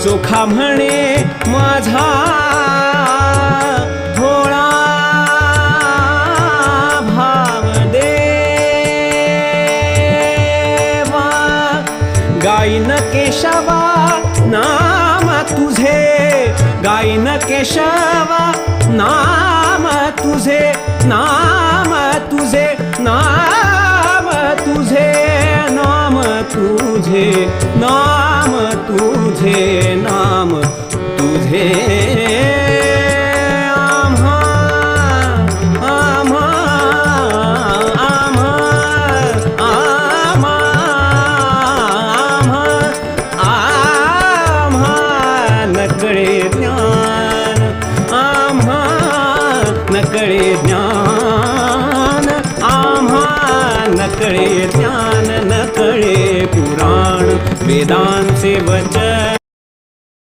चोखा म्हणे माझा भोळा भावदेवा गायीन केशवा नाम तुझे गायीन केशवा नाम तुझे नाम तुझे नाम तुझे नाम तुझे नाम तुझे नाम तुझे आम्हा आम्हा आम्हा आम्हा आम्हा आम्हा नकळे ज्ञान आम्हा नकळे ज्ञान आम्हा नकळे ज्ञान नकळे पुराण वेदांचे वचन